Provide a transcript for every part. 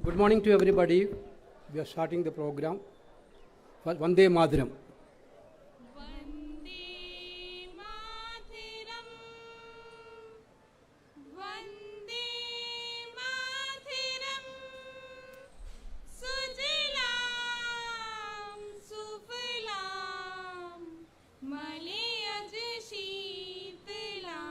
Good morning to everybody. We are starting the program. Vande Mataram. Vande Mataram Vande Mataram सुजलां सुफलां मलयज शीतलाम्।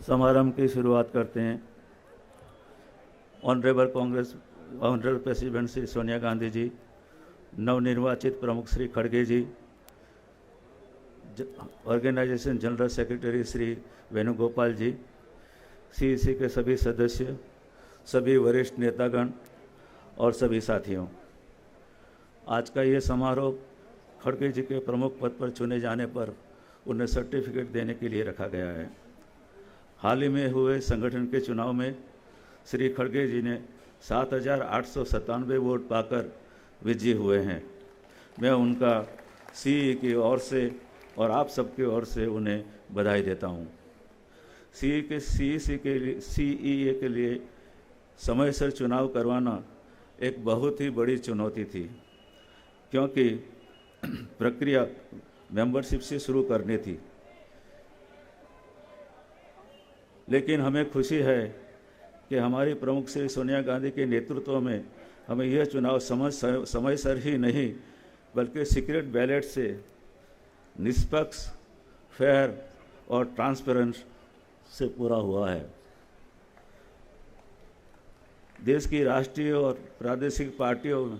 समारंभ की शुरुआत करते हैं। ऑनरेबल प्रेसिडेंट श्री सोनिया गांधी जी, नवनिर्वाचित प्रमुख श्री खड़गे ji, organisation general secretary Shri Venugopal ji, CEC के सभी सदस्य, सभी वरिष्ठ नेतागण और सभी साथियों, आज का ये समारोह खड़गे जी के प्रमुख पद पर चुने जाने पर उन्हें सर्टिफिकेट देने के लिए रखा गया है। हाल ही में हुए संगठन के चुनाव में श्री खड़गे जी ने 7,897 वोट पाकर विजयी हुए हैं। मैं उनका सीई की ओर से और आप सबकी ओर से उन्हें बधाई देता हूं। सीईए के लिए समयसर चुनाव करवाना एक बहुत ही बड़ी चुनौती थी, क्योंकि प्रक्रिया मेंबरशिप से शुरू करनी थी। लेकिन हमें खुशी है कि हमारी प्रमुख श्री सोनिया गांधी के नेतृत्व में हमें यह चुनाव समयसर ही नहीं बल्कि सीक्रेट बैलेट से निष्पक्ष, फेयर और ट्रांसपेरेंट से पूरा हुआ है। देश की राष्ट्रीय और प्रादेशिक पार्टियों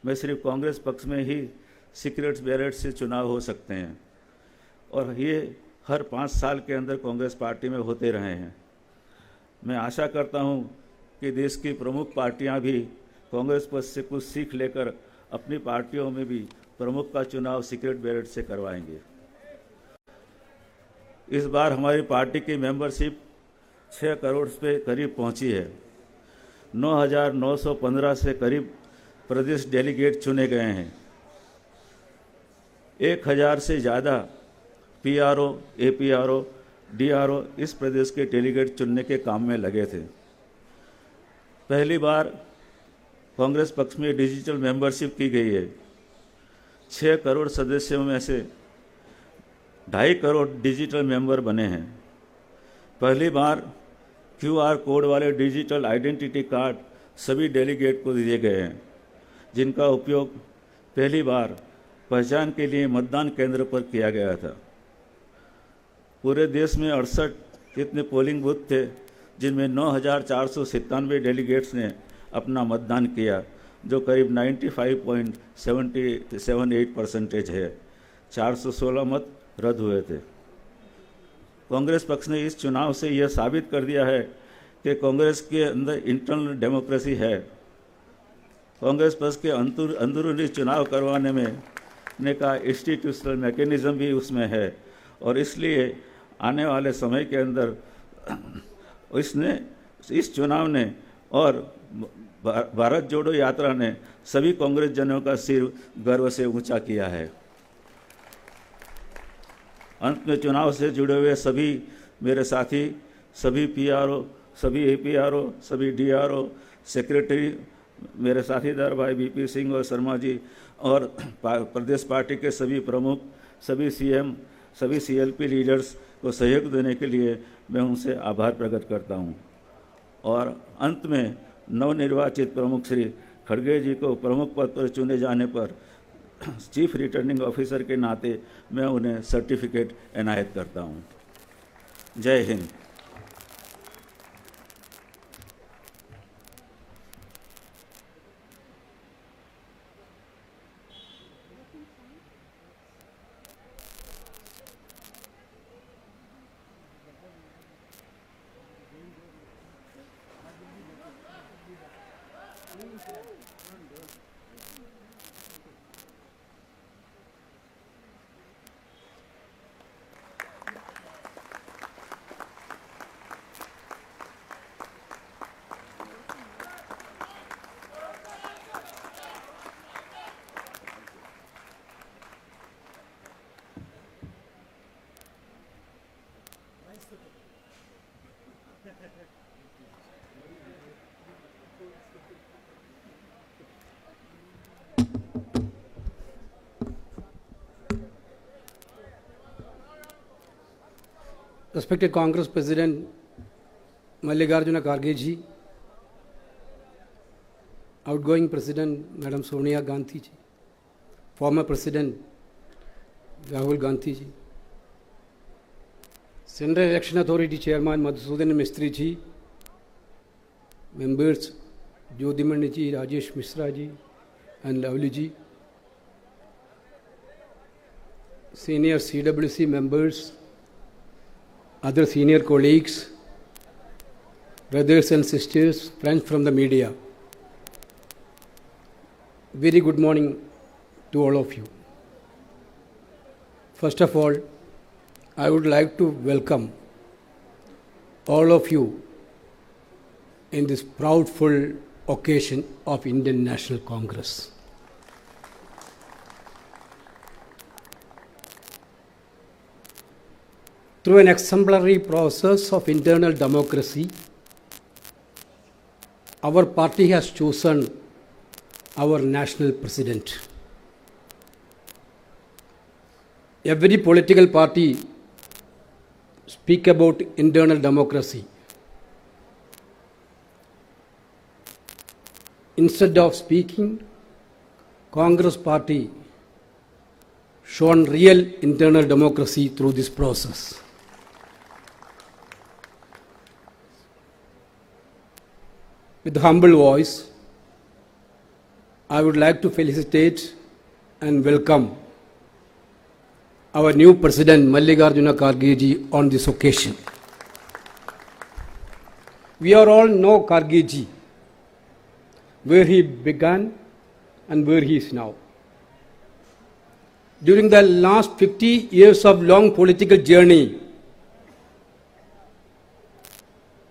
में सिर्फ कांग्रेस पक्ष में ही सीक्रेट बैलेट से चुनाव हो सकते हैं और ये हर 5 साल के अंदर कांग्रेस पार्टी में होते रहे हैं। मैं आशा करता हूं कि देश की प्रमुख पार्टियां भी कांग्रेस पक्ष से कुछ सीख लेकर अपनी पार्टियों में भी प्रमुख का चुनाव सीक्रेट बैलेट से करवाएंगे। इस बार हमारी पार्टी की मेंबरशिप 6 करोड़ पे करीब पहुंची है। 9,915 से करीब प्रदेश डेलीगेट चुने गए हैं। 1,000 से ज़्यादा पीआरओ, एपीआरओ, डीआरओ इस प्रदेश के डेलीगेट चुनने के काम में लगे थे। पहली बार कांग्रेस पक्ष में डिजिटल मेंबरशिप की गई है। 6 करोड़ सदस्यों में से 2.5 करोड़ डिजिटल मेंबर बने हैं। पहली बार क्यूआर कोड वाले डिजिटल आइडेंटिटी कार्ड सभी डेलीगेट को दिए गए हैं, जिनका उपयोग पहली बार पहचान के लिए मतदान केंद्र पर किया गया था। पूरे देश में 68 इतने पोलिंग बूथ थे, जिनमें 9,497 डेलीगेट्स ने अपना मतदान किया, जो करीब 95.78% है। 416 मत रद्द हुए थे। कांग्रेस पक्ष ने इस चुनाव से यह साबित कर दिया है कि कांग्रेस के अंदर इंटरनल डेमोक्रेसी है। कांग्रेस पक्ष के अंदरूनी चुनाव करवाने में का इंस्टीट्यूशनल मैकेनिज्म भी उसमें है और इसलिए आने वाले समय के अंदर इस चुनाव ने और भारत जोड़ो यात्रा ने सभी कांग्रेस जनों का सिर गर्व से ऊंचा किया है। अंत में चुनाव से जुड़े हुए सभी मेरे साथी, सभी पीआरओ, सभी एपीआरओ, सभी डीआरओ, सेक्रेटरी, मेरे साथीदार भाई बीपी सिंह और शर्मा जी और प्रदेश पार्टी के सभी प्रमुख, सभी सीएम, सभी सीएलपी लीडर्स को सहयोग देने के लिए मैं उनसे आभार प्रकट करता हूं। और अंत में नवनिर्वाचित प्रमुख श्री खड़गे जी को प्रमुख पद पर चुने जाने पर चीफ रिटर्निंग ऑफिसर के नाते मैं उन्हें सर्टिफिकेट एनायत करता हूं। जय Hind. Respected Congress President Mallikarjuna Kharge ji, outgoing President Madam Sonia Gandhi ji, former President Rahul Gandhi ji, Central Election Authority Chairman Madhusudan Mistry ji, members Jyodhimani ji, Rajesh Mishra ji and Lovely ji, senior CWC members, other senior colleagues, brothers and sisters, friends from the media. Very good morning to all of you. First of all, I would like to welcome all of you in this proudful occasion of Indian National Congress. Through an exemplary process of internal democracy, our party has chosen our national president. Every political party speak about internal democracy. Instead of speaking, Congress party shown real internal democracy through this process. With humble voice, I would like to felicitate and welcome our new President Mallikarjuna Kharge ji on this occasion. We are all know Kharge ji, where he began and where he is now. During the last 50 years of long political journey,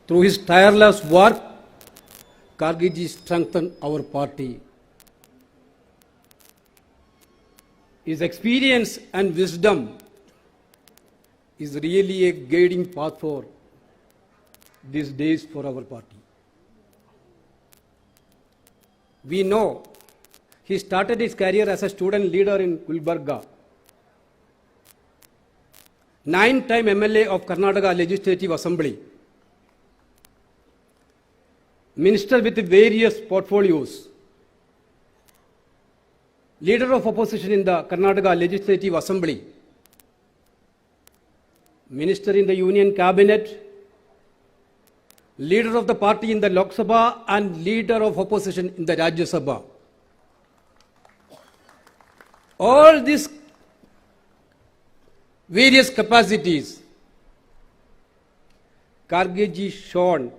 through his tireless work, Kharge ji strengthened our party. His experience and wisdom is really a guiding path for these days for our party. We know he started his career as a student leader in Gulbarga, 9-time MLA of Karnataka Legislative Assembly, minister with various portfolios, leader of opposition in the Karnataka Legislative Assembly, minister in the Union Cabinet, leader of the party in the Lok Sabha and leader of opposition in the Rajya Sabha. All these various capacities, Kharge ji shown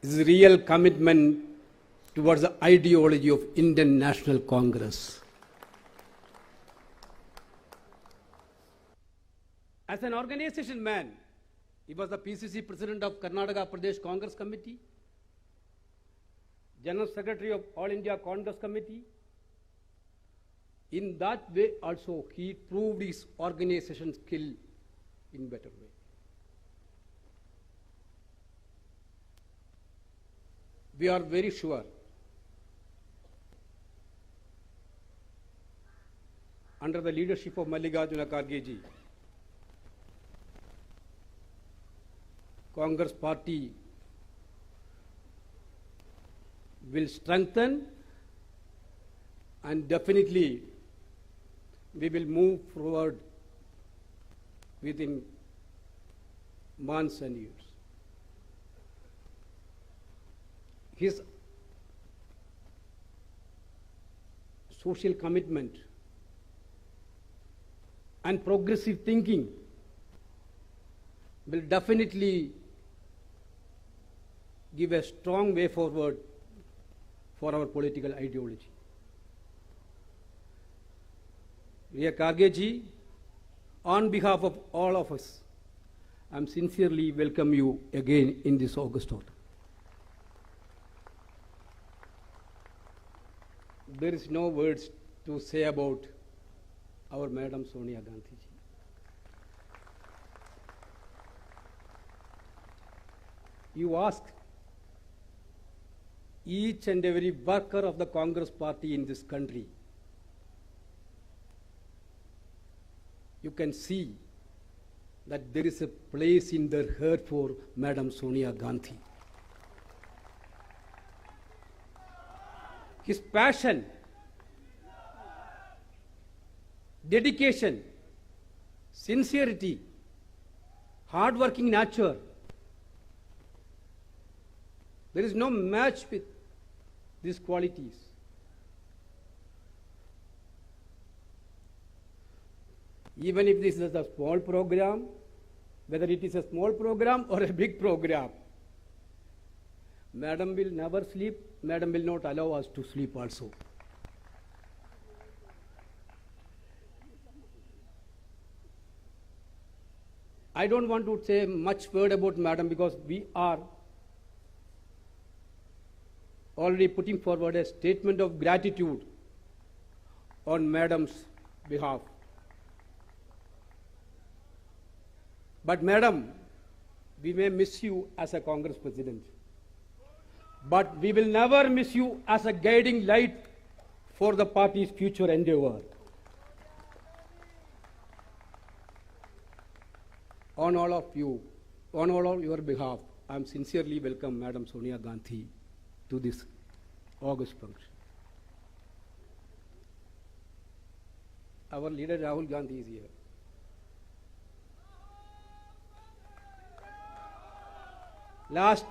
his real commitment towards the ideology of Indian National Congress. As an organization man, he was the PCC President of Karnataka Pradesh Congress Committee, General Secretary of All India Congress Committee. In that way also he proved his organization skill in better way. We are very sure under the leadership of Mallikarjuna Kharge ji, Congress party will strengthen and definitely we will move forward within months and years. His social commitment and progressive thinking will definitely give a strong way forward for our political ideology. Dear Kharge ji, on behalf of all of us, I am sincerely welcome you again in this August order. There is no words to say about our Madam Sonia Gandhi ji. You ask each and every worker of the Congress party in this country, you can see that there is a place in their heart for Madam Sonia Gandhi. His passion, dedication, sincerity, hard-working nature, there is no match with these qualities. Even if this is a small program, whether it is a small program or a big program, Madam will never sleep. Madam will not allow us to sleep also. I don't want to say much word about Madam because we are already putting forward a statement of gratitude on Madam's behalf. But Madam, we may miss you as a Congress President, but we will never miss you as a guiding light for the party's future endeavor. On all of you, on all of your behalf, I am sincerely welcome Madam Sonia Gandhi to this August function. Our leader Rahul Gandhi is here. Last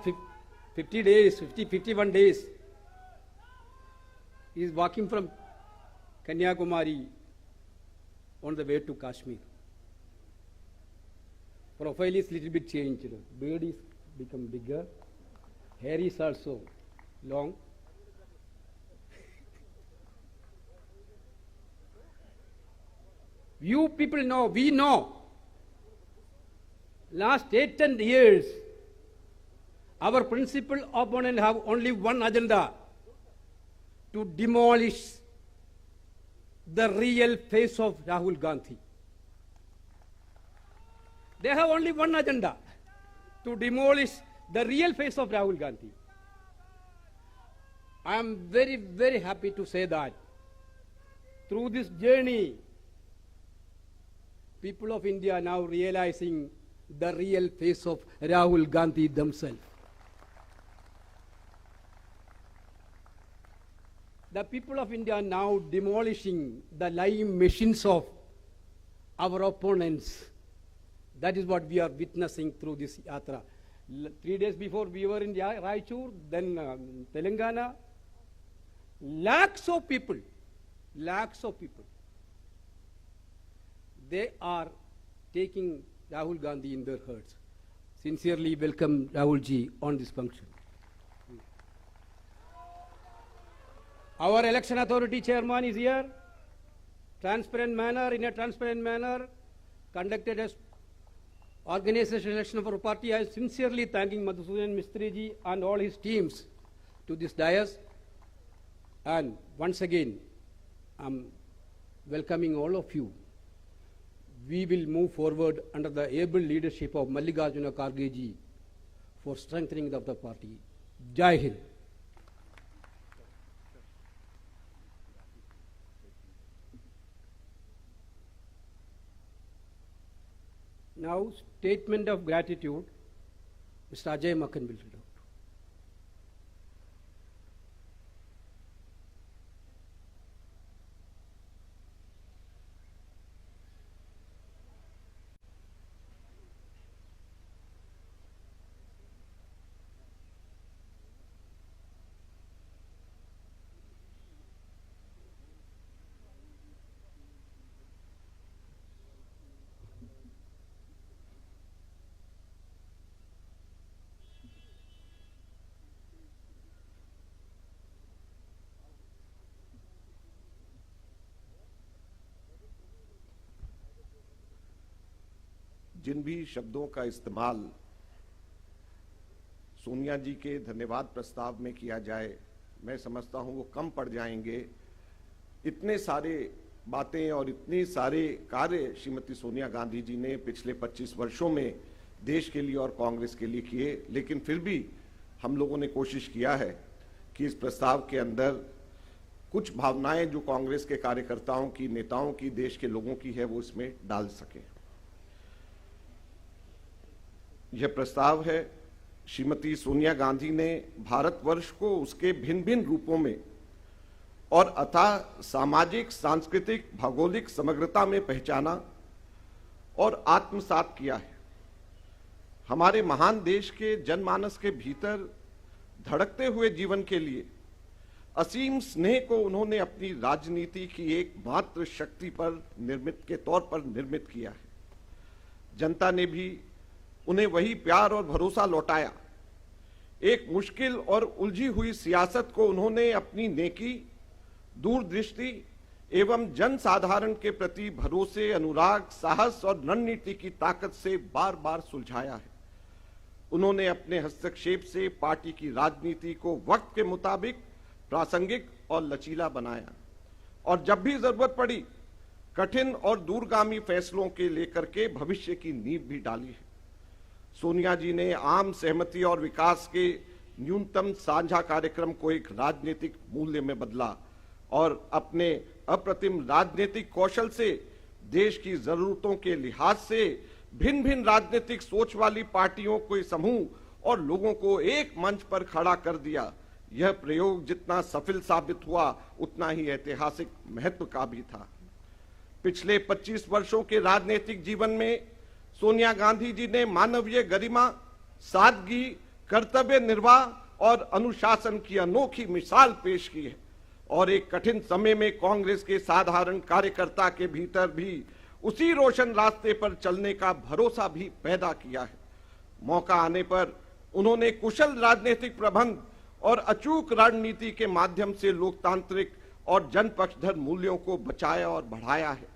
50 days, 51 days, he is walking from Kanyakumari on the way to Kashmir. Profile is little bit changed. Beard is become bigger. Hair is also long. You people know, we know. Last 8-10 years, our principal opponent have only one agenda: to demolish the real face of Rahul Gandhi. They have only one agenda: to demolish the real face of Rahul Gandhi. I am very, very happy to say that through this journey, people of India are now realizing the real face of Rahul Gandhi themselves. The people of India are now demolishing the lying machines of our opponents. That is what we are witnessing through this yatra. 3 days before we were in Raichur, then Telangana. Lakhs of people, they are taking Rahul Gandhi in their hearts. Sincerely welcome Rahul ji on this function. Our election authority chairman is here. In a transparent manner, conducted as organization election of our party. I am sincerely thanking Madhusudan Mistry ji and all his teams to this dais. And once again, I am welcoming all of you. We will move forward under the able leadership of Mallikarjuna Kharge ji for strengthening of the party. Jai Hind. Now, statement of gratitude, Mr. Ajay Makhan will read out. जिन भी शब्दों का इस्तेमाल सोनिया जी के धन्यवाद प्रस्ताव में किया जाए, मैं समझता हूं वो कम पड़ जाएंगे। इतने सारे बातें और इतने सारे कार्य श्रीमती सोनिया गांधी जी ने पिछले 25 वर्षों में देश के लिए और कांग्रेस के लिए किए, लेकिन फिर भी हम लोगों ने कोशिश किया है कि इस प्रस्ताव के अंदर कुछ भावनाएं जो कांग्रेस के कार्यकर्ताओं की, नेताओं की, देश के लोगों की है, वो इसमें डाल सकें। यह प्रस्ताव है श्रीमती सोनिया गांधी ने भारतवर्ष को उसके भिन्न भिन्न रूपों में और अथाह सामाजिक, सांस्कृतिक, भौगोलिक समग्रता में पहचाना और आत्मसात किया है। हमारे महान देश के जनमानस के भीतर धड़कते हुए जीवन के लिए असीम स्नेह को उन्होंने अपनी राजनीति की एकमात्र शक्ति पर के तौर पर निर्मित किया है। जनता ने भी उन्हें वही प्यार और भरोसा लौटाया। एक मुश्किल और उलझी हुई सियासत को उन्होंने अपनी नेकी, दूरदृष्टि एवं जनसाधारण के प्रति भरोसे, अनुराग, साहस और रणनीति की ताकत से बार बार सुलझाया है। उन्होंने अपने हस्तक्षेप से पार्टी की राजनीति को वक्त के मुताबिक प्रासंगिक और लचीला बनाया और जब भी जरूरत पड़ी कठिन और दूरगामी फैसलों के लेकर के भविष्य की नींव भी डाली है। सोनिया जी ने आम सहमति और विकास के न्यूनतम साझा कार्यक्रम को एक राजनीतिक मूल्य में बदला और अपने अप्रतिम राजनीतिक कौशल से देश की जरूरतों के लिहाज से भिन्न भिन्न राजनीतिक सोच वाली पार्टियों के समूह और लोगों को एक मंच पर खड़ा कर दिया। यह प्रयोग जितना सफल साबित हुआ उतना ही ऐतिहासिक महत्व का भी था। पिछले 25 वर्षों के राजनीतिक जीवन में सोनिया गांधी जी ने मानवीय गरिमा, सादगी, कर्तव्य निर्वाह और अनुशासन की अनोखी मिसाल पेश की है और एक कठिन समय में कांग्रेस के साधारण कार्यकर्ता के भीतर भी उसी रोशन रास्ते पर चलने का भरोसा भी पैदा किया है। मौका आने पर उन्होंने कुशल राजनीतिक प्रबंध और अचूक रणनीति के माध्यम से लोकतांत्रिक और जनपक्षधर मूल्यों को बचाया और बढ़ाया है।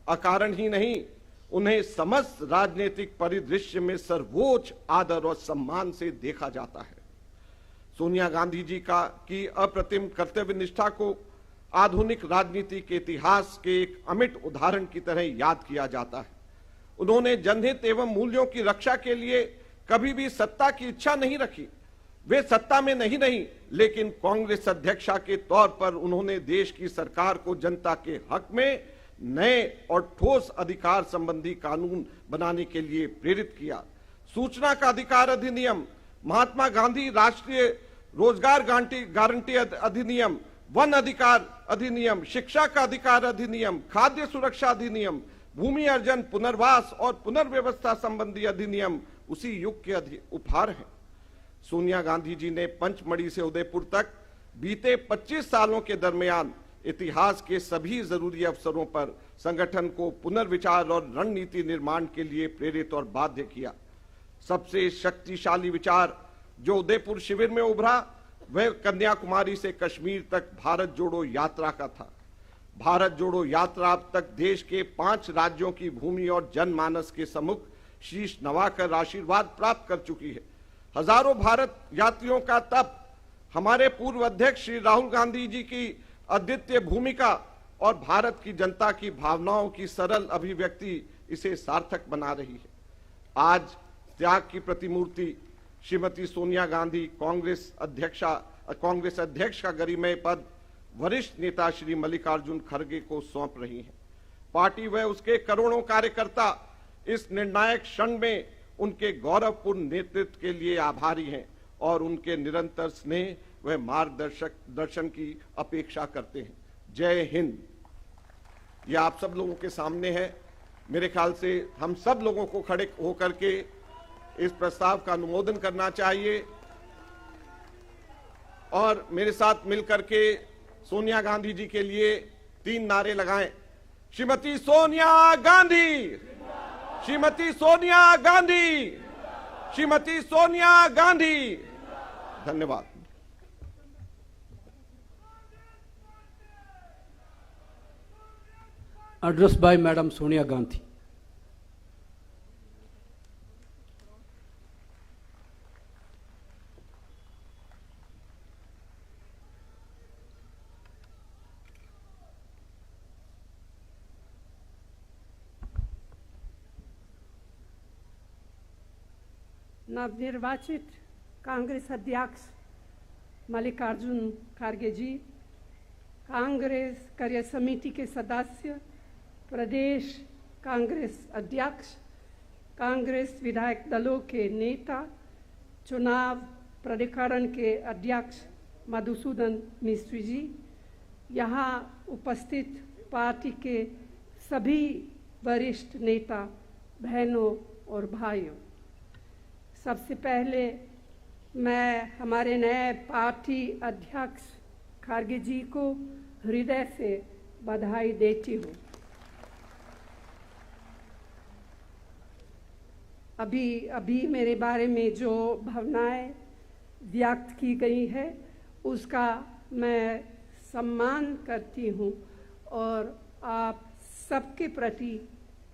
अकारण ही नहीं, उन्हें समस्त राजनीतिक परिदृश्य में सर्वोच्च आदर और सम्मान से देखा जाता है। सोनिया गांधी जी की अप्रतिम कर्तव्य निष्ठा को आधुनिक राजनीति के इतिहास के एक अमिट उदाहरण की तरह याद किया जाता है। उन्होंने जनहित एवं मूल्यों की रक्षा के लिए कभी भी सत्ता की इच्छा नहीं रखी। वे सत्ता में नहीं लेकिन कांग्रेस अध्यक्षा के तौर पर उन्होंने देश की सरकार को जनता के हक में नए और ठोस अधिकार संबंधी कानून बनाने के लिए प्रेरित किया। सूचना का अधिकार अधिनियम, महात्मा गांधी राष्ट्रीय रोजगार गारंटी अधिनियम, वन अधिकार अधिनियम, शिक्षा का अधिकार अधिनियम, खाद्य सुरक्षा अधिनियम, भूमि अर्जन, पुनर्वास और पुनर्व्यवस्था संबंधी अधिनियम उसी युग के उपहार हैं। सोनिया गांधी जी ने पंचमढ़ी से उदयपुर तक बीते 25 सालों के दरमियान इतिहास के सभी जरूरी अवसरों पर संगठन को पुनर्विचार और रणनीति निर्माण के लिए प्रेरित और बाध्य किया। सबसे शक्तिशाली विचार जो उदयपुर शिविर में उभरा वह कन्याकुमारी से कश्मीर तक भारत जोड़ो यात्रा का था। भारत जोड़ो यात्रा अब तक देश के 5 राज्यों की भूमि और जनमानस के सम्मुख शीश नवाकर आशीर्वाद प्राप्त कर चुकी है। हजारों भारत यात्रियों का तप, हमारे पूर्व अध्यक्ष श्री राहुल गांधी जी की अद्वितीय भूमिका और भारत की जनता की भावनाओं की सरल अभिव्यक्ति इसे सार्थक बना रही है। आज त्याग की प्रतिमूर्ति श्रीमती सोनिया गांधी कांग्रेस अध्यक्ष का गरिमय पद वरिष्ठ नेता श्री मल्लिकार्जुन खड़गे को सौंप रही है। पार्टी व उसके करोड़ों कार्यकर्ता इस निर्णायक क्षण में उनके गौरवपूर्ण नेतृत्व के लिए आभारी हैं और उनके निरंतर स्नेह व मार्गदर्शन की अपेक्षा करते हैं। जय हिंद। यह आप सब लोगों के सामने है। मेरे ख्याल से हम सब लोगों को खड़े होकर के इस प्रस्ताव का अनुमोदन करना चाहिए और मेरे साथ मिलकर के सोनिया गांधी जी के लिए 3 नारे लगाएं। श्रीमती सोनिया गांधी, श्रीमती सोनिया गांधी, श्रीमती सोनिया गांधी। धन्यवाद। Address by Madam Sonia Gandhi. नवनिर्वाचित कांग्रेस अध्यक्ष मल्लिकार्जुन खड़गे जी, कांग्रेस कार्य समिति के सदस्य, प्रदेश कांग्रेस अध्यक्ष, कांग्रेस विधायक दलों के नेता, चुनाव प्राधिकरण के अध्यक्ष मधुसूदन मिस्त्री जी, यहाँ उपस्थित पार्टी के सभी वरिष्ठ नेता, बहनों और भाइयों, सबसे पहले मैं हमारे नए पार्टी अध्यक्ष खारगे जी को हृदय से बधाई देती हूँ। अभी मेरे बारे में जो भावनाएं व्यक्त की गई है उसका मैं सम्मान करती हूँ और आप सबके प्रति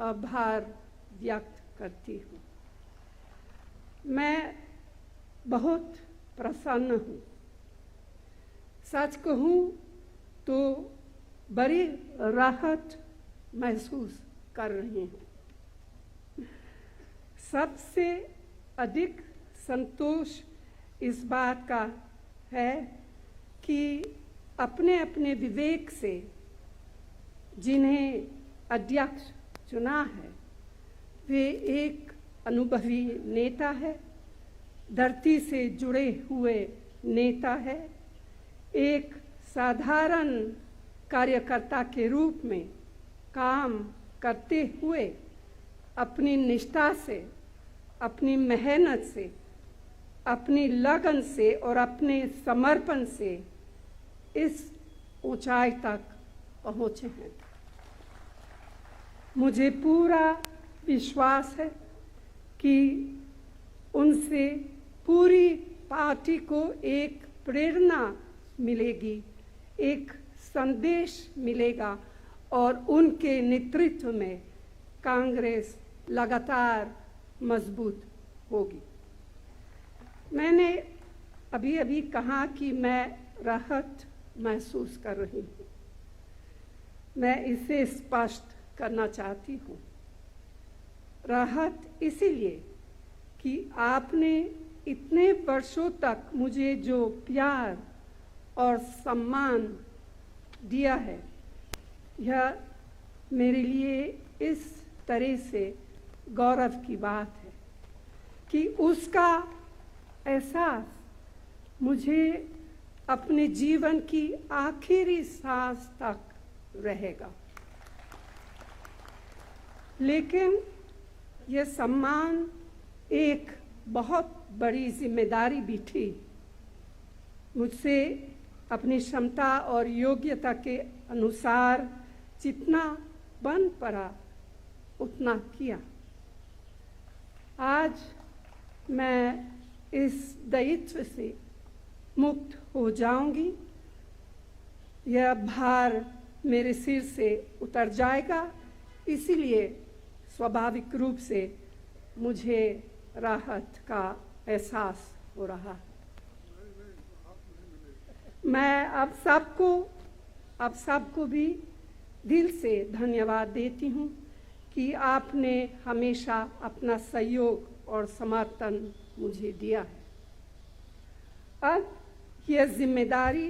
आभार व्यक्त करती हूँ। मैं बहुत प्रसन्न हूँ। सच कहूँ तो बड़ी राहत महसूस कर रही हूँ। सबसे अधिक संतोष इस बात का है कि अपने अपने विवेक से जिन्हें अध्यक्ष चुना है वे एक अनुभवी नेता है, धरती से जुड़े हुए नेता है, एक साधारण कार्यकर्ता के रूप में काम करते हुए अपनी निष्ठा से, अपनी मेहनत से, अपनी लगन से और अपने समर्पण से इस ऊंचाई तक पहुंचे हैं। मुझे पूरा विश्वास है कि उनसे पूरी पार्टी को एक प्रेरणा मिलेगी, एक संदेश मिलेगा और उनके नेतृत्व में कांग्रेस लगातार मजबूत होगी। मैंने अभी कहा कि मैं राहत महसूस कर रही हूँ। मैं इसे स्पष्ट करना चाहती हूँ। राहत इसीलिए कि आपने इतने वर्षों तक मुझे जो प्यार और सम्मान दिया है, यह मेरे लिए इस तरह से गौरव की बात है कि उसका एहसास मुझे अपने जीवन की आखिरी सांस तक रहेगा। लेकिन यह सम्मान एक बहुत बड़ी जिम्मेदारी भी थी। मुझसे अपनी क्षमता और योग्यता के अनुसार जितना बन पड़ा उतना किया। आज मैं इस दायित्व से मुक्त हो जाऊंगी। यह भार मेरे सिर से उतर जाएगा, इसीलिए स्वाभाविक रूप से मुझे राहत का एहसास हो रहा है। मैं आप सबको भी दिल से धन्यवाद देती हूँ कि आपने हमेशा अपना सहयोग और समर्थन मुझे दिया है। अब यह जिम्मेदारी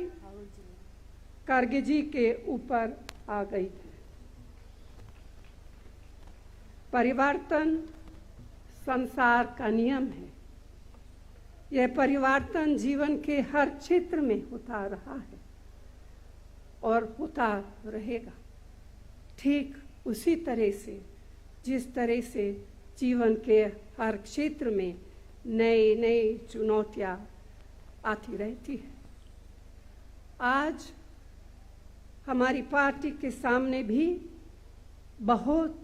खारगे जी के ऊपर आ गई है। परिवर्तन संसार का नियम है। यह परिवर्तन जीवन के हर क्षेत्र में होता रहा है और होता रहेगा। ठीक उसी तरह से जिस तरह से जीवन के हर क्षेत्र में नई नई चुनौतियां आती रहती है। आज हमारी पार्टी के सामने भी बहुत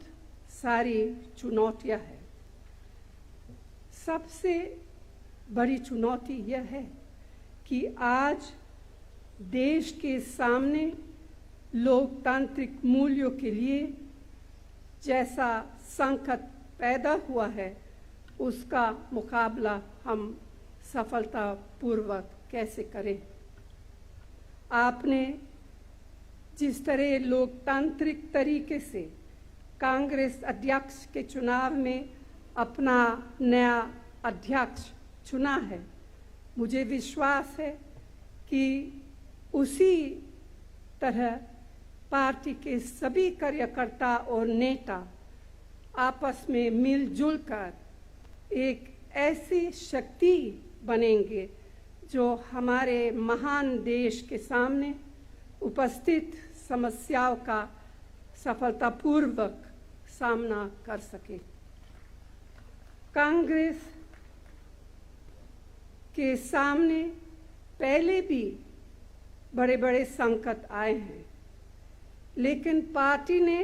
सारी चुनौतियां हैं। सबसे बड़ी चुनौती यह है कि आज देश के सामने लोकतांत्रिक मूल्यों के लिए जैसा संकट पैदा हुआ है उसका मुकाबला हम सफलतापूर्वक कैसे करें। आपने जिस तरह लोकतांत्रिक तरीके से कांग्रेस अध्यक्ष के चुनाव में अपना नया अध्यक्ष चुना है, मुझे विश्वास है कि उसी तरह पार्टी के सभी कार्यकर्ता और नेता आपस में मिलजुल कर एक ऐसी शक्ति बनेंगे जो हमारे महान देश के सामने उपस्थित समस्याओं का सफलतापूर्वक सामना कर सके। कांग्रेस के सामने पहले भी बड़े बड़े संकट आए हैं, लेकिन पार्टी ने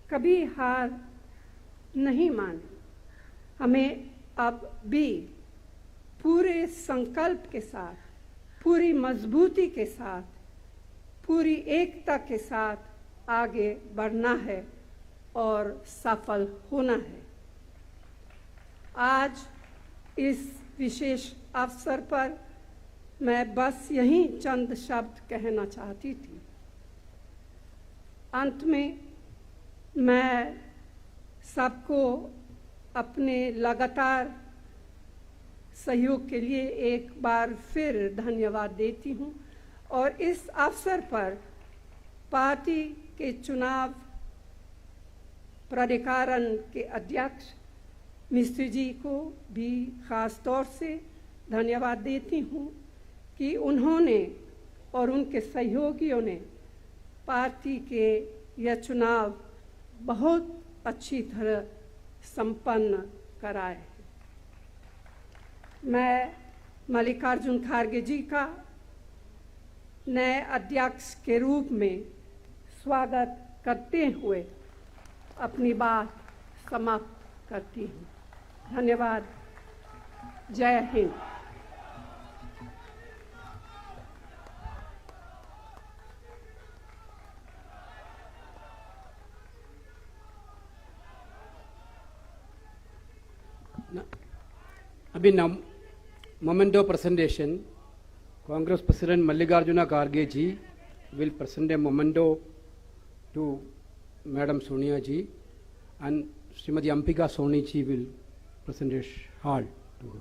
कभी हार नहीं मानी। हमें अब भी पूरे संकल्प के साथ, पूरी मजबूती के साथ, पूरी एकता के साथ आगे बढ़ना है और सफल होना है। आज इस विशेष अवसर पर मैं बस यही चंद शब्द कहना चाहती थी। अंत में मैं सबको अपने लगातार सहयोग के लिए एक बार फिर धन्यवाद देती हूँ और इस अवसर पर पार्टी के चुनाव प्राधिकरण के अध्यक्ष मिस्त्री जी को भी खास तौर से धन्यवाद देती हूँ कि उन्होंने और उनके सहयोगियों ने पार्टी के यह चुनाव बहुत अच्छी तरह संपन्न कराए। मैं मल्लिकार्जुन खड़गे जी का नए अध्यक्ष के रूप में स्वागत करते हुए अपनी बात समाप्त करती हूँ। धन्यवाद। जय हिंद। अभी memento presentation, Congress President Mallikarjuna Kharge ji will present a memento to Madam Sonia ji, and Srimati Ambika Soni ji will present a shawl to her.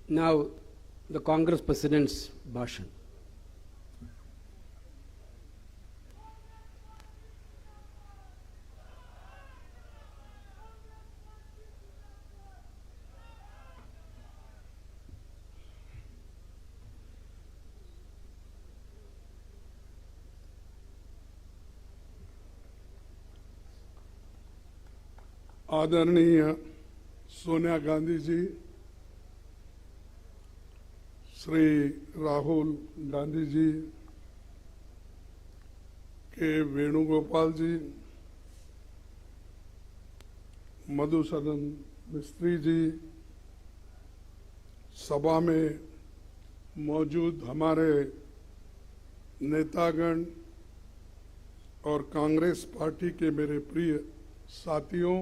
Now, the Congress President's Bhashan. आदरणीय सोनिया गांधी जी, श्री राहुल गांधी जी, के वेणुगोपाल जी, मधुसूदन मिस्त्री जी, सभा में मौजूद हमारे नेतागण और Congress party के मेरे प्रिय साथियों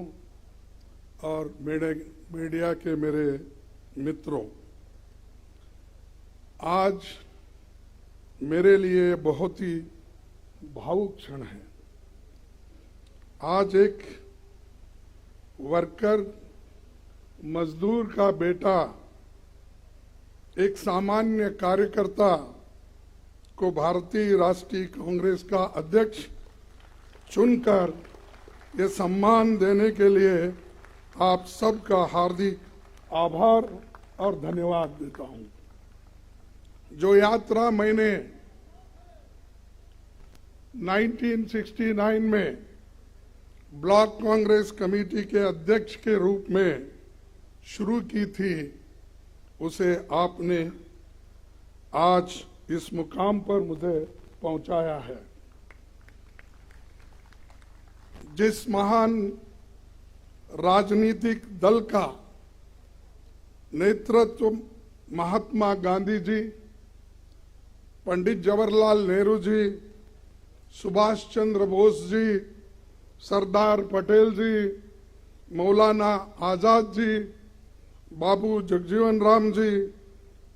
और मीडिया के मेरे मित्रों, आज मेरे लिए बहुत ही भावुक क्षण है। आज एक वर्कर, मजदूर का बेटा, एक सामान्य कार्यकर्ता को भारतीय राष्ट्रीय कांग्रेस का अध्यक्ष चुनकर ये सम्मान देने के लिए आप सबका हार्दिक आभार और धन्यवाद देता हूं। जो यात्रा मैंने 1969 में ब्लॉक कांग्रेस कमेटी के अध्यक्ष के रूप में शुरू की थी, उसे आपने आज इस मुकाम पर मुझे पहुंचाया है। जिस महान राजनीतिक दल का नेतृत्व महात्मा गांधी जी, पंडित जवाहरलाल नेहरू जी, सुभाष चंद्र बोस जी, सरदार पटेल जी, मौलाना आजाद जी, बाबू जगजीवन राम जी,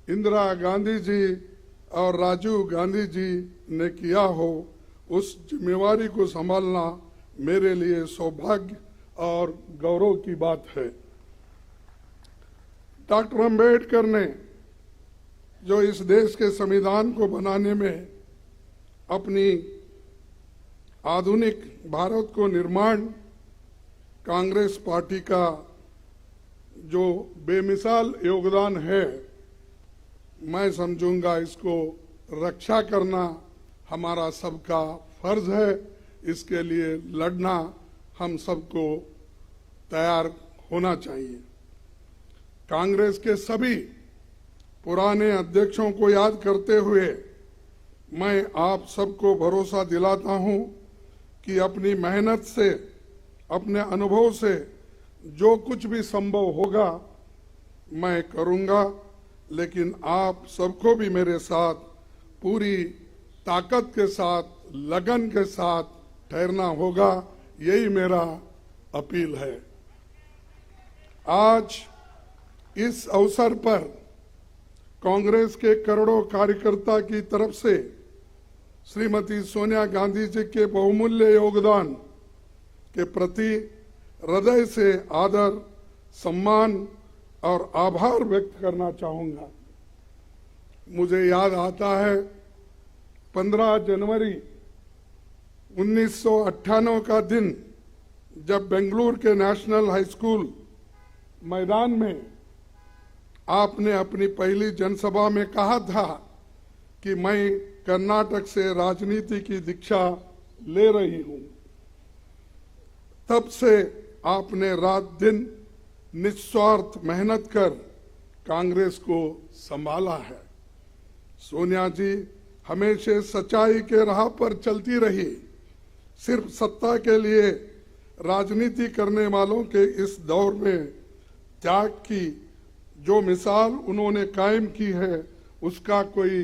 इंदिरा गांधी जी और राजीव गांधी जी ने किया हो, उस जिम्मेवारी को संभालना मेरे लिए सौभाग्य और गौरव की बात है। डॉक्टर अंबेडकर ने जो इस देश के संविधान को बनाने में अपनी आधुनिक भारत को निर्माण, कांग्रेस पार्टी का जो बेमिसाल योगदान है, मैं समझूंगा इसको रक्षा करना हमारा सबका फर्ज है। इसके लिए लड़ना हम सबको तैयार होना चाहिए। कांग्रेस के सभी पुराने अध्यक्षों को याद करते हुए मैं आप सबको भरोसा दिलाता हूं कि अपनी मेहनत से, अपने अनुभव से जो कुछ भी संभव होगा मैं करूंगा, लेकिन आप सबको भी मेरे साथ पूरी ताकत के साथ, लगन के साथ ठहरना होगा। यही मेरा अपील है। आज इस अवसर पर कांग्रेस के करोड़ों कार्यकर्ता की तरफ से श्रीमती सोनिया गांधी जी के बहुमूल्य योगदान के प्रति हृदय से आदर, सम्मान और आभार व्यक्त करना चाहूंगा। मुझे याद आता है 15 जनवरी 1998 का दिन, जब बेंगलुरु के नेशनल हाई स्कूल मैदान में आपने अपनी पहली जनसभा में कहा था कि मैं कर्नाटक से राजनीति की दीक्षा ले रही हूं। तब से आपने रात दिन निस्वार्थ मेहनत कर कांग्रेस को संभाला है। सोनिया जी हमेशा सच्चाई के राह पर चलती रही। सिर्फ सत्ता के लिए राजनीति करने वालों के इस दौर में त्याग की जो मिसाल उन्होंने कायम की है, उसका कोई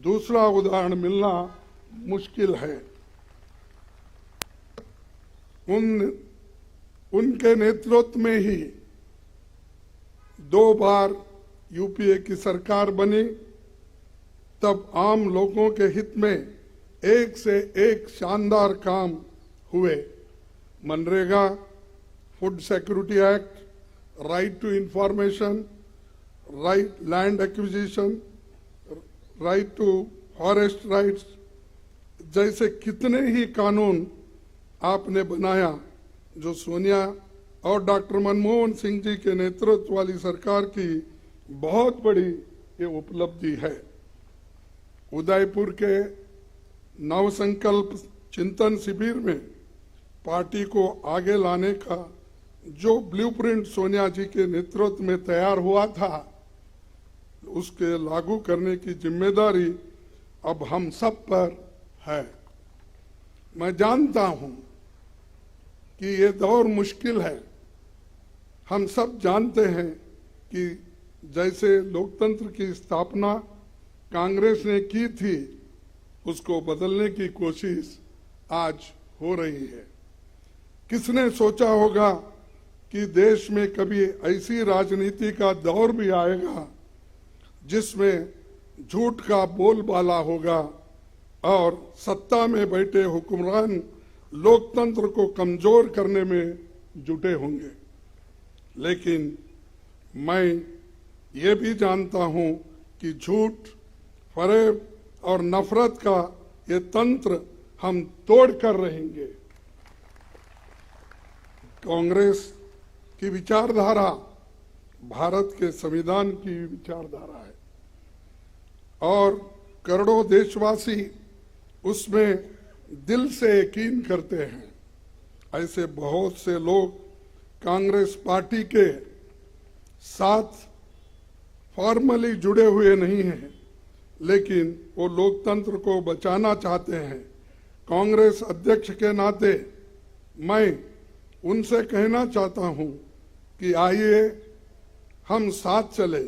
दूसरा उदाहरण मिलना मुश्किल है। उनके नेतृत्व में ही 2 बार यूपीए की सरकार बनी। तब आम लोगों के हित में एक से एक शानदार काम हुए। MNREGA, food security act, right to information, right land acquisition, right to forest rights जैसे कितने ही कानून आपने बनाया, जो सोनिया और डॉक्टर मनमोहन सिंह जी के नेतृत्व वाली सरकार की बहुत बड़ी ये उपलब्धि है। उदयपुर के नवसंकल्प चिंतन शिविर में पार्टी को आगे लाने का जो ब्लूप्रिंट सोनिया जी के नेतृत्व में तैयार हुआ था, उसके लागू करने की जिम्मेदारी अब हम सब पर है। मैं जानता हूं कि ये दौर मुश्किल है। हम सब जानते हैं कि जैसे लोकतंत्र की स्थापना कांग्रेस ने की थी, उसको बदलने की कोशिश आज हो रही है। किसने सोचा होगा कि देश में कभी ऐसी राजनीति का दौर भी आएगा जिसमें झूठ का बोलबाला होगा और सत्ता में बैठे हुक्मरान लोकतंत्र को कमजोर करने में जुटे होंगे। लेकिन मैं ये भी जानता हूं कि झूठ, फरेब और नफरत का ये तंत्र हम तोड़ कर रहेंगे। कांग्रेस की विचारधारा भारत के संविधान की विचारधारा है और करोड़ों देशवासी उसमें दिल से यकीन करते हैं। ऐसे बहुत से लोग कांग्रेस पार्टी के साथ फॉर्मली जुड़े हुए नहीं हैं, लेकिन वो लोकतंत्र को बचाना चाहते हैं। कांग्रेस अध्यक्ष के नाते मैं उनसे कहना चाहता हूं कि आइए हम साथ चले।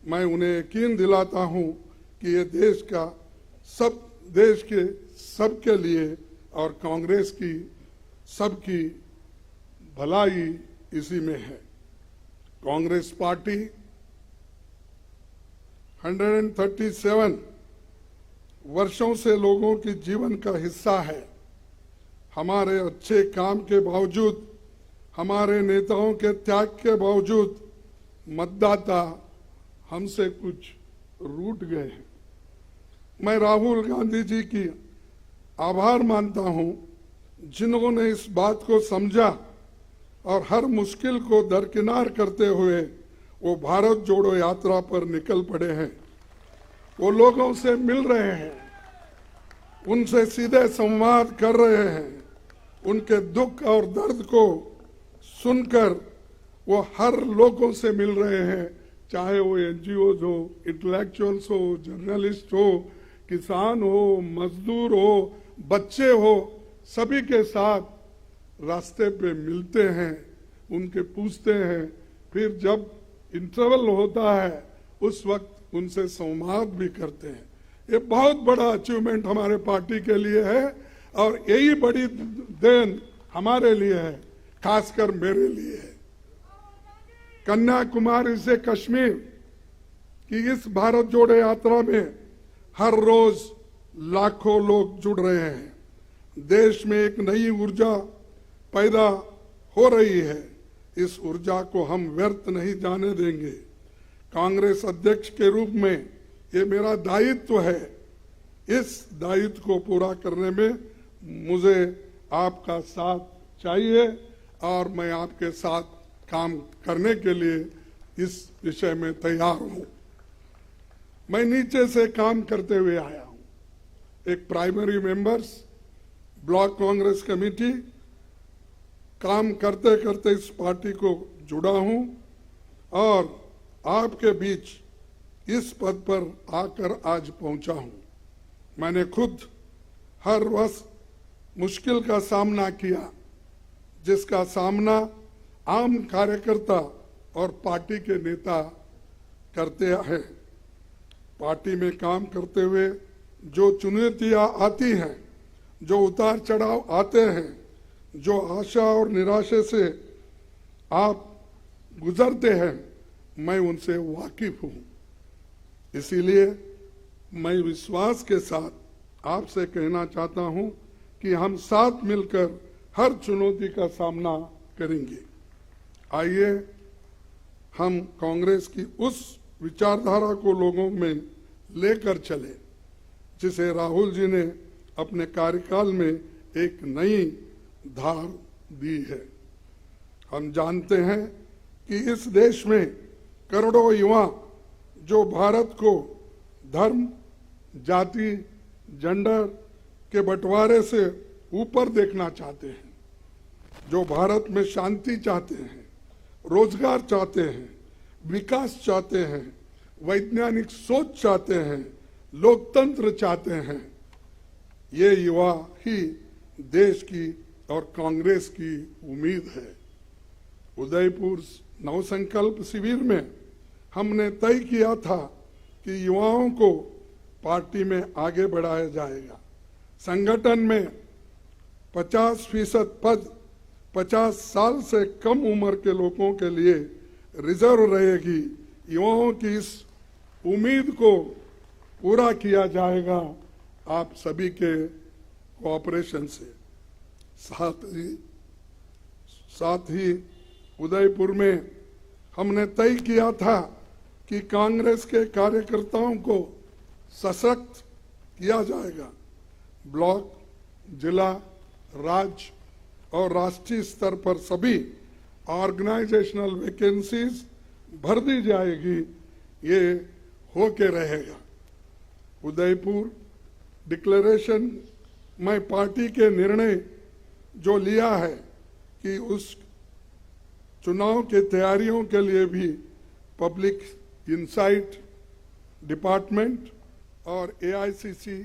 मैं उन्हें यकीन दिलाता हूं कि ये देश के सबके लिए और कांग्रेस की सबकी भलाई इसी में है। कांग्रेस पार्टी 137 वर्षों से लोगों के जीवन का हिस्सा है। हमारे अच्छे काम के बावजूद, हमारे नेताओं के त्याग के बावजूद मतदाता हमसे कुछ रूठ गए हैं। मैं राहुल गांधी जी की आभार मानता हूं, जिन्होंने इस बात को समझा और हर मुश्किल को दरकिनार करते हुए वो भारत जोड़ो यात्रा पर निकल पड़े हैं। वो लोगों से मिल रहे हैं, उनसे सीधे संवाद कर रहे हैं, उनके दुख और दर्द को सुनकर वो हर लोगों से मिल रहे हैं, चाहे वो एनजीओज हो, इंटेलेक्चुअल्स हो, जर्नलिस्ट हो, किसान हो, मजदूर हो, बच्चे हो, सभी के साथ रास्ते पे मिलते हैं, उनके पूछते हैं, फिर जब इंटरवल होता है उस वक्त उनसे संवाद भी करते हैं। ये बहुत बड़ा अचीवमेंट हमारे पार्टी के लिए है और यही बड़ी देन हमारे लिए है, खासकर मेरे लिए है। कन्याकुमारी से कश्मीर की इस भारत जोड़ो यात्रा में हर रोज लाखों लोग जुड़ रहे हैं। देश में एक नई ऊर्जा पैदा हो रही है। इस ऊर्जा को हम व्यर्थ नहीं जाने देंगे। कांग्रेस अध्यक्ष के रूप में ये मेरा दायित्व है। इस दायित्व को पूरा करने में मुझे आपका साथ चाहिए और मैं आपके साथ काम करने के लिए इस विषय में तैयार हूं। मैं नीचे से काम करते हुए आया हूं। एक primary members, block Congress committee, काम करते करते इस पार्टी को जुड़ा हूं और आपके बीच इस पद पर आकर आज पहुंचा हूं। मैंने खुद हर वर्ष मुश्किल का सामना किया, जिसका सामना आम कार्यकर्ता और पार्टी के नेता करते हैं। पार्टी में काम करते हुए जो चुनौतियां आती हैं, जो उतार चढ़ाव आते हैं, जो आशा और निराशा से आप गुजरते हैं, मैं उनसे वाकिफ हूं। इसीलिए मैं विश्वास के साथ आपसे कहना चाहता हूं कि हम साथ मिलकर हर चुनौती का सामना करेंगे। आइए हम कांग्रेस की उस विचारधारा को लोगों में लेकर चले, जिसे राहुल जी ने अपने कार्यकाल में एक नई धार दी है। हम जानते हैं कि इस देश में करोड़ों युवा जो भारत को धर्म, जाति, जेंडर के बंटवारे से ऊपर देखना चाहते हैं, जो भारत में शांति चाहते हैं, रोजगार चाहते हैं, विकास चाहते हैं, वैज्ञानिक सोच चाहते हैं, लोकतंत्र चाहते हैं, ये युवा ही देश की और कांग्रेस की उम्मीद है। उदयपुर नवसंकल्प शिविर में हमने तय किया था कि युवाओं को पार्टी में आगे बढ़ाया जाएगा। संगठन में 50% पद 50 साल से कम उम्र के लोगों के लिए रिजर्व रहेगी। युवाओं की इस उम्मीद को पूरा किया जाएगा आप सभी के कोऑपरेशन से। साथ ही उदयपुर में हमने तय किया था कि कांग्रेस के कार्यकर्ताओं को सशक्त किया जाएगा। ब्लॉक, जिला, राज्य और राष्ट्रीय स्तर पर सभी ऑर्गेनाइजेशनल वैकेंसीज भर दी जाएगी। ये होके रहेगा। उदयपुर डिक्लेरेशन में पार्टी के निर्णय जो लिया है कि उस चुनाव के तैयारियों के लिए भी पब्लिक इंसाइट डिपार्टमेंट और एआईसीसी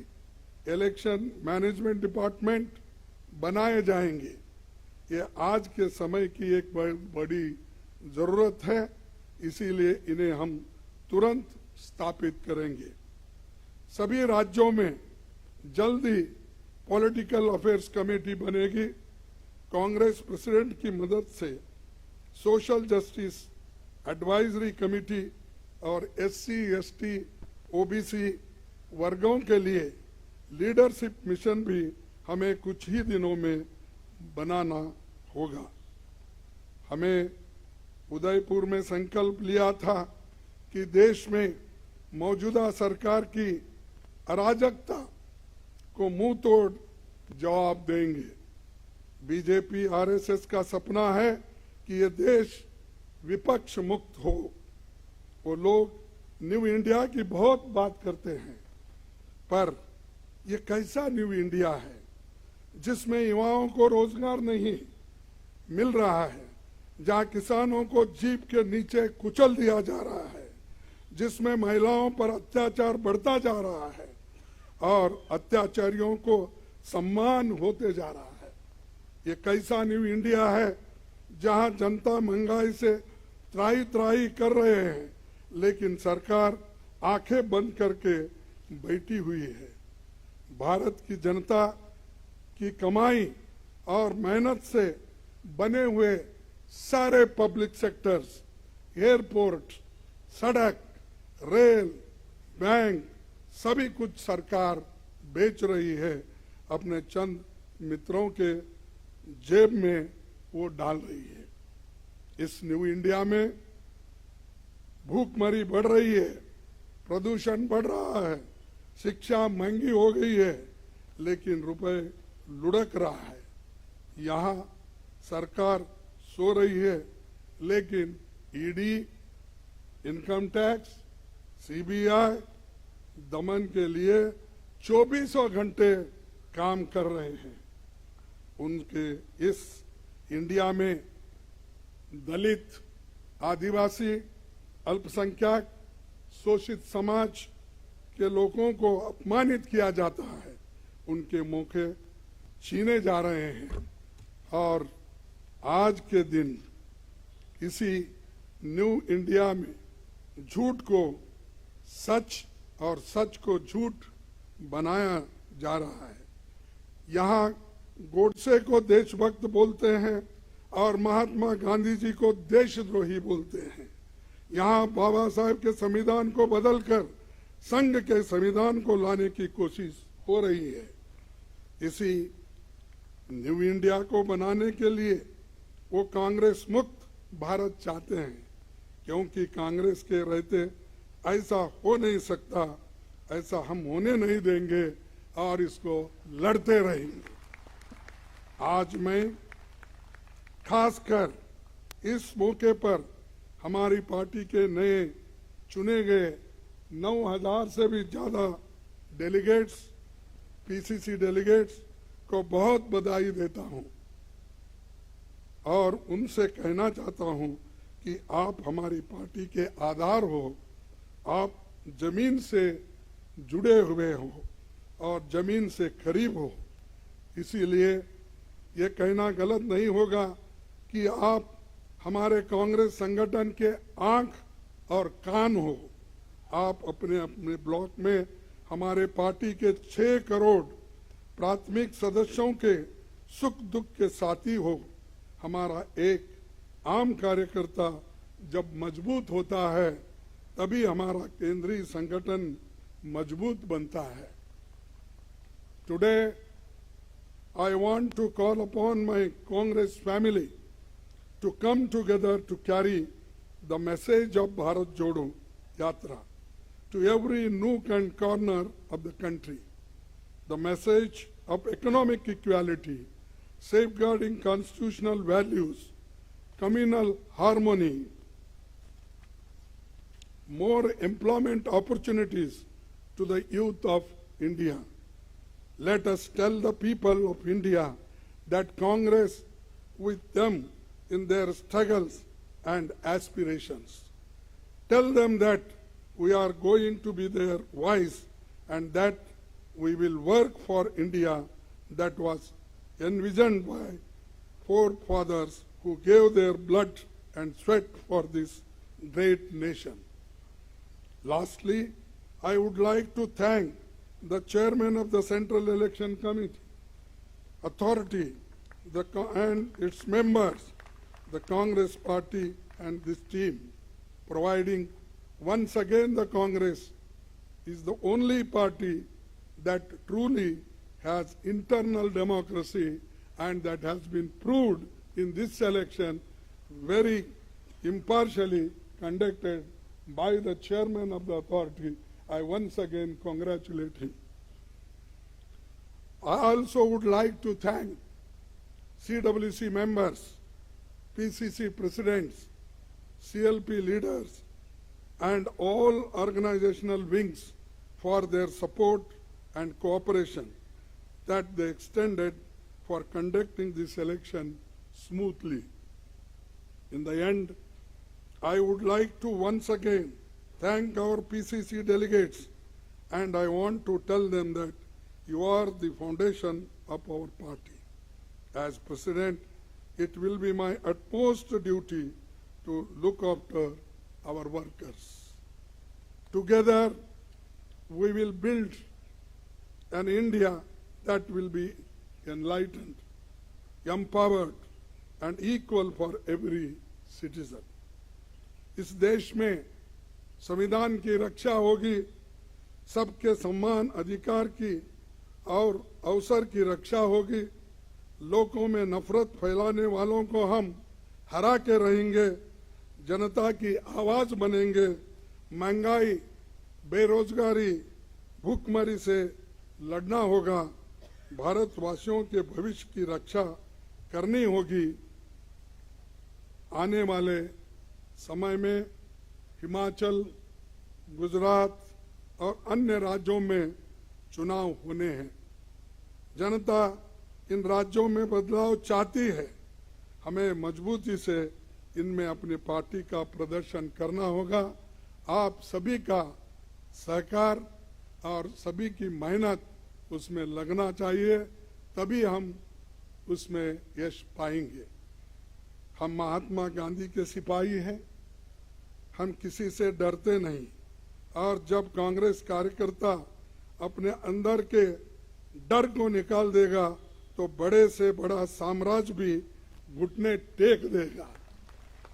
इलेक्शन मैनेजमेंट डिपार्टमेंट बनाए जाएंगे। ये आज के समय की एक बड़ी जरूरत है, इसीलिए इन्हें हम तुरंत स्थापित करेंगे। सभी राज्यों में जल्द ही पॉलिटिकल अफेयर्स कमेटी बनेगी। कांग्रेस प्रेसिडेंट की मदद से सोशल जस्टिस एडवाइजरी कमेटी और एससी, एसटी, ओबीसी वर्गों के लिए लीडरशिप मिशन भी हमें कुछ ही दिनों में बनाना होगा। हमें उदयपुर में संकल्प लिया था कि देश में मौजूदा सरकार की अराजकता को मुंह तोड़ जवाब देंगे। बीजेपी आरएसएस का सपना है कि ये देश विपक्ष मुक्त हो। वो लोग न्यू इंडिया की बहुत बात करते हैं, पर ये कैसा न्यू इंडिया है जिसमें युवाओं को रोजगार नहीं मिल रहा है, जहां किसानों को जीप के नीचे कुचल दिया जा रहा है, जिसमें महिलाओं पर अत्याचार बढ़ता जा रहा है और अत्याचारियों को सम्मान होते जा रहा है। ये कैसा न्यू इंडिया है जहां जनता महंगाई से त्राही त्राही कर रहे हैं, लेकिन सरकार आंखें बंद करके बैठी हुई है। भारत की जनता की कमाई और मेहनत से बने हुए सारे पब्लिक सेक्टर्स, एयरपोर्ट, सड़क, रेल, बैंक, सभी कुछ सरकार बेच रही है, अपने चंद मित्रों के जेब में वो डाल रही है। इस न्यू इंडिया में भूखमरी बढ़ रही है, प्रदूषण बढ़ रहा है, शिक्षा महंगी हो गई है, लेकिन रुपए लुढ़क रहा है। यहाँ सरकार सो रही है, लेकिन ईडी, इनकम टैक्स, सीबीआई दमन के लिए 24 घंटे काम कर रहे हैं। उनके इस इंडिया में दलित, आदिवासी, अल्पसंख्यक, शोषित समाज के लोगों को अपमानित किया जाता है, उनके मौके छीने जा रहे हैं। और आज के दिन इसी न्यू इंडिया में झूठ को सच और सच को झूठ बनाया जा रहा है। यहाँ गोडसे को देशभक्त बोलते हैं और महात्मा गांधी जी को देशद्रोही बोलते हैं। यहाँ बाबा साहेब के संविधान को बदलकर संघ के संविधान को लाने की कोशिश हो रही है। इसी न्यू इंडिया को बनाने के लिए वो कांग्रेस मुक्त भारत चाहते हैं, क्योंकि कांग्रेस के रहते ऐसा हो नहीं सकता, ऐसा हम होने नहीं देंगे और इसको लड़ते रहेंगे। आज मैं खासकर इस मौके पर हमारी पार्टी के नए चुने गए 9,000 से भी ज्यादा डेलीगेट्स, पीसीसी डेलीगेट्स को बहुत बधाई देता हूं और उनसे कहना चाहता हूं कि आप हमारी पार्टी के आधार हो, आप जमीन से जुड़े हुए हो और जमीन से करीब हो। इसीलिए ये कहना गलत नहीं होगा कि आप हमारे कांग्रेस संगठन के आंख और कान हो। आप अपने अपने ब्लॉक में हमारे पार्टी के 6 करोड़ प्राथमिक सदस्यों के सुख दुख के साथी हो। हमारा एक आम कार्यकर्ता जब मजबूत होता है, तभी हमारा केंद्रीय संगठन मजबूत बनता है। Today I want to call upon my Congress family to come together to carry the message of Bharat Jodo Yatra to every nook and corner of the country. The message of economic equality, safeguarding constitutional values, communal harmony, more employment opportunities to the youth of India. Let us tell the people of India that Congress with them in their struggles and aspirations. Tell them that we are going to be their voice and that we will work for India that was envisioned by forefathers who gave their blood and sweat for this great nation. Lastly, I would like to thank the chairman of the Central Election Committee, authority, and its members, the Congress party and this team, providing once again the Congress is the only party that truly has internal democracy and that has been proved in this election very impartially conducted by the chairman of the authority. I once again congratulate him. I also would like to thank CWC members, PCC presidents, CLP leaders, and all organizational wings for their support and cooperation that they extended for conducting this election smoothly. In the end, I would like to once again thank our PCC delegates, and I want to tell them that you are the foundation of our party. As President, it will be my utmost duty to look after our workers. Together, we will build an India that will be enlightened, empowered, and equal for every citizen. इस देश में संविधान की रक्षा होगी, सबके सम्मान अधिकार की और अवसर की रक्षा होगी, लोगों में नफरत फैलाने वालों को हम हरा के रहेंगे, जनता की आवाज बनेंगे, महंगाई, बेरोजगारी, भूखमरी से लड़ना होगा, भारतवासियों के भविष्य की रक्षा करनी होगी। आने वाले समय में हिमाचल, गुजरात और अन्य राज्यों में चुनाव होने हैं। जनता इन राज्यों में बदलाव चाहती है। हमें मजबूती से इनमें अपनी पार्टी का प्रदर्शन करना होगा। आप सभी का सहकार और सभी की मेहनत उसमें लगना चाहिए, तभी हम उसमें यश पाएंगे। हम महात्मा गांधी के सिपाही हैं, हम किसी से डरते नहीं, और जब कांग्रेस कार्यकर्ता अपने अंदर के डर को निकाल देगा तो बड़े से बड़ा साम्राज्य भी घुटने टेक देगा।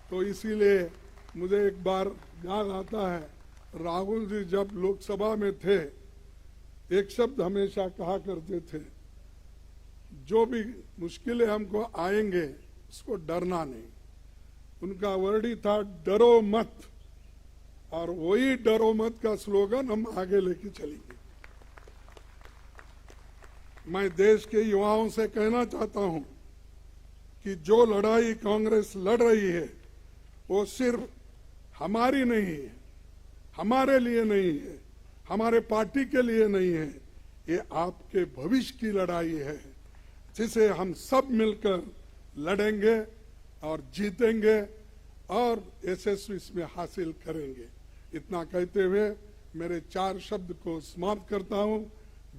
तो इसीलिए मुझे एक बार याद आता है, राहुल जी जब लोकसभा में थे, एक शब्द हमेशा कहा करते थे, जो भी मुश्किलें हमको आएंगे उसको डरना नहीं। उनका वर्ड ही था डरो मत, और वही डरो मत का स्लोगन हम आगे लेके चलेंगे। मैं देश के युवाओं से कहना चाहता हूं कि जो लड़ाई कांग्रेस लड़ रही है वो सिर्फ हमारी नहीं है, हमारे लिए नहीं है, हमारे पार्टी के लिए नहीं है, ये आपके भविष्य की लड़ाई है, जिसे हम सब मिलकर लड़ेंगे और जीतेंगे और यशस्वी इसमें हासिल करेंगे। इतना कहते हुए मेरे 4 शब्द को समाप्त करता हूं।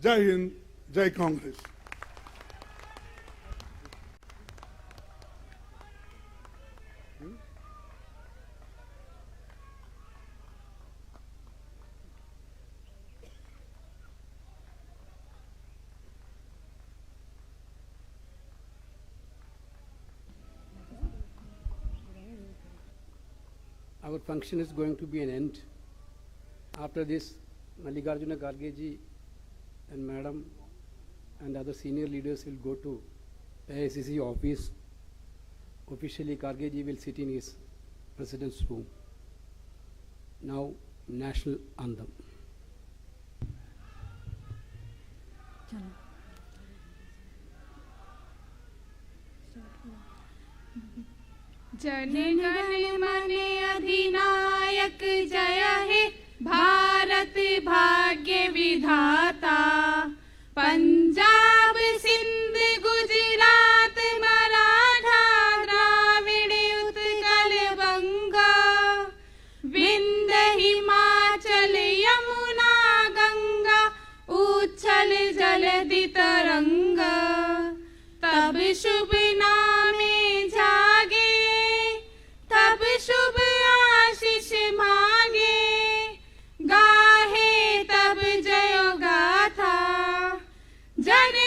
जय हिंद, जय Congress. Our function is going to be an end. After this, Mallikarjuna Kharge ji and Madam and other senior leaders will go to AICC office. Officially, Kharge ji will sit in his president's room. Now, national anthem. Jana Gana मन अधिनायक जय हे भारत भाग्य विधाता। पंजाब सिंध गुजरात मराठा द्राविड़ उत्कल बंगा, विंध्य हिमाचल यमुना गंगा जन